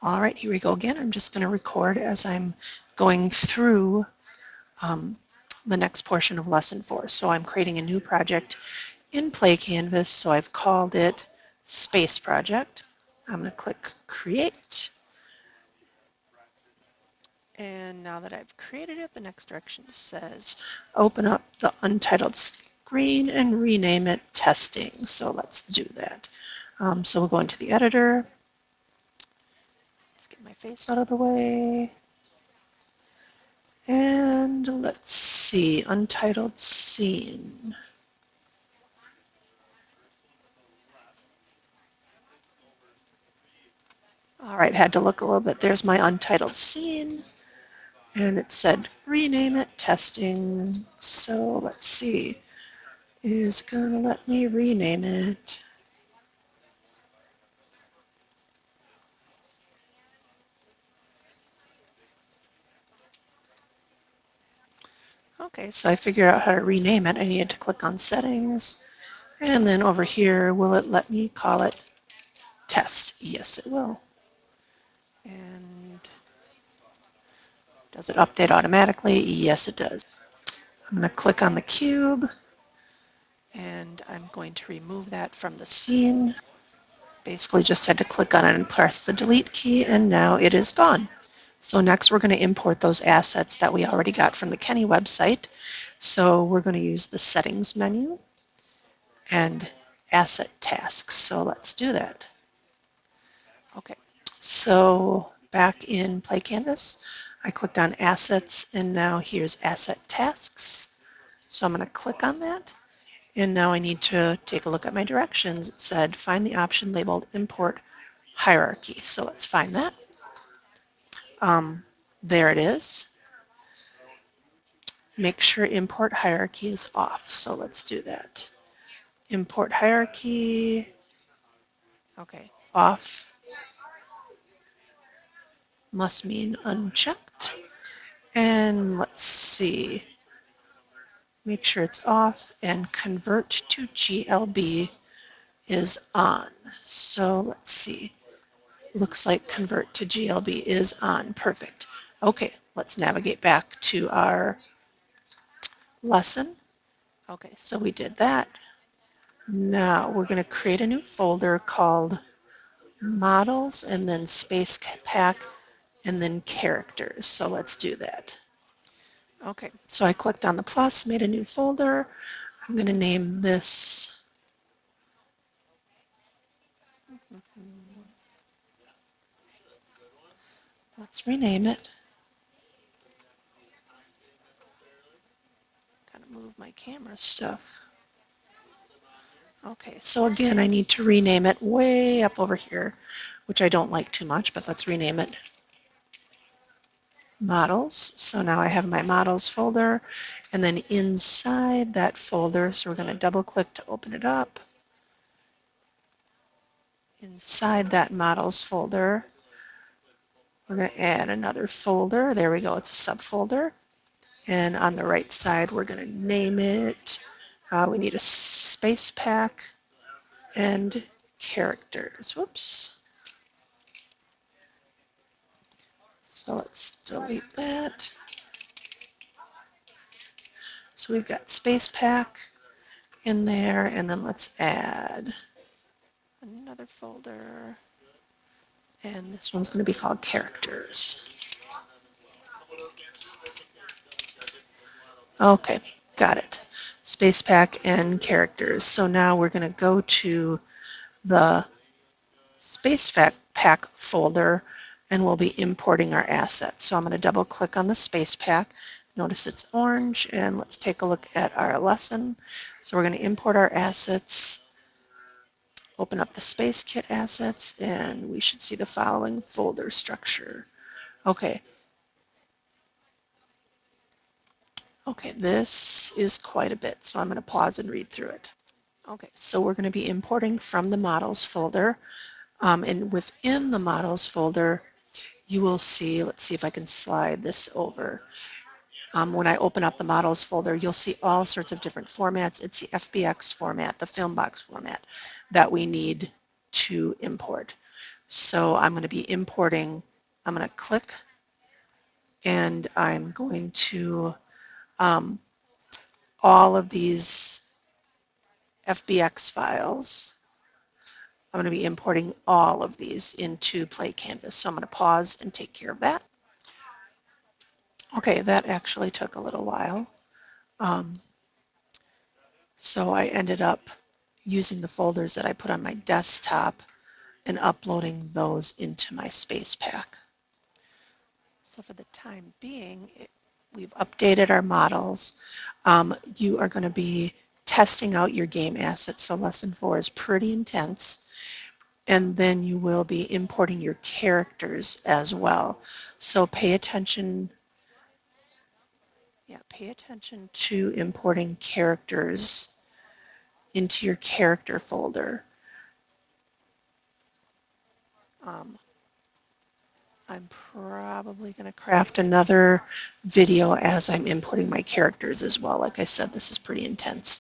All right, here we go again. I'm just going to record as I'm going through the next portion of lesson 4. So I'm creating a new project in Playcanvas, so I've called it Space Project. I'm going to click Create. And now that I've created it, the next direction says open up the untitled screen and rename it Testing. So let's do that. So we'll go into the editor. Let's get my face out of the way. And let's see, untitled scene. All right, had to look a little bit. There's my untitled scene. And it said rename it testing. So let's see, is it gonna let me rename it? Okay, so I figured out how to rename it. I needed to click on settings. And then over here, will it let me call it test? Yes, it will. And does it update automatically? Yes, it does. I'm going to click on the cube, and I'm going to remove that from the scene. Basically just had to click on it and press the delete key, and now it is gone. So next we're going to import those assets that we already got from the Kenny website. So we're going to use the settings menu and asset tasks. So let's do that. Okay, so back in Playcanvas, I clicked on assets, and now here's asset tasks. So I'm going to click on that. And now I need to take a look at my directions. It said find the option labeled import hierarchy. So let's find that. There it is. Make sure import hierarchy is off. So let's do that. Import hierarchy. Okay, off must mean unchecked. And let's see. Make sure it's off, and convert to GLB is on. So let's see. Looks like convert to GLB is on. Perfect. Okay, let's navigate back to our lesson. Okay, so we did that. Now we're going to create a new folder called models and then space pack and then characters. So let's do that. Okay, so I clicked on the plus, made a new folder. I'm going to name this let's rename it. Gotta move my camera stuff. Okay, so again, I need to rename it way up over here, which I don't like too much, but let's rename it models. So now I have my models folder, and then inside that folder, so we're going to double click to open it up. Inside that models folder, we're going to add another folder. There we go, it's a subfolder. And on the right side, we're going to name it. We need a space pack and characters. Whoops. So let's delete that. So we've got space pack in there, and then let's add another folder. And this one's going to be called characters. Okay, got it. Space pack and characters. So now we're going to go to the space pack folder, and we'll be importing our assets. So I'm going to double click on the space pack. Notice it's orange, and let's take a look at our lesson. So we're going to import our assets, open up the space kit assets, and we should see the following folder structure. Okay. Okay, this is quite a bit, so I'm going to pause and read through it. Okay, so we're going to be importing from the models folder, and within the models folder, you will see, let's see if I can slide this over. When I open up the models folder, you'll see all sorts of different formats. It's the FBX format, the film box format that we need to import. So I'm going to be importing, I'm going to click and I'm going to all of these FBX files. I'm going to be importing all of these into Playcanvas. So I'm going to pause and take care of that. Okay, that actually took a little while. So I ended up using the folders that I put on my desktop and uploading those into my space pack. So for the time being, we've updated our models. You are going to be testing out your game assets. So lesson 4 is pretty intense. And then you will be importing your characters as well. So pay attention to importing characters into your character folder. I'm probably going to craft another video as I'm importing my characters as well. Like I said, this is pretty intense.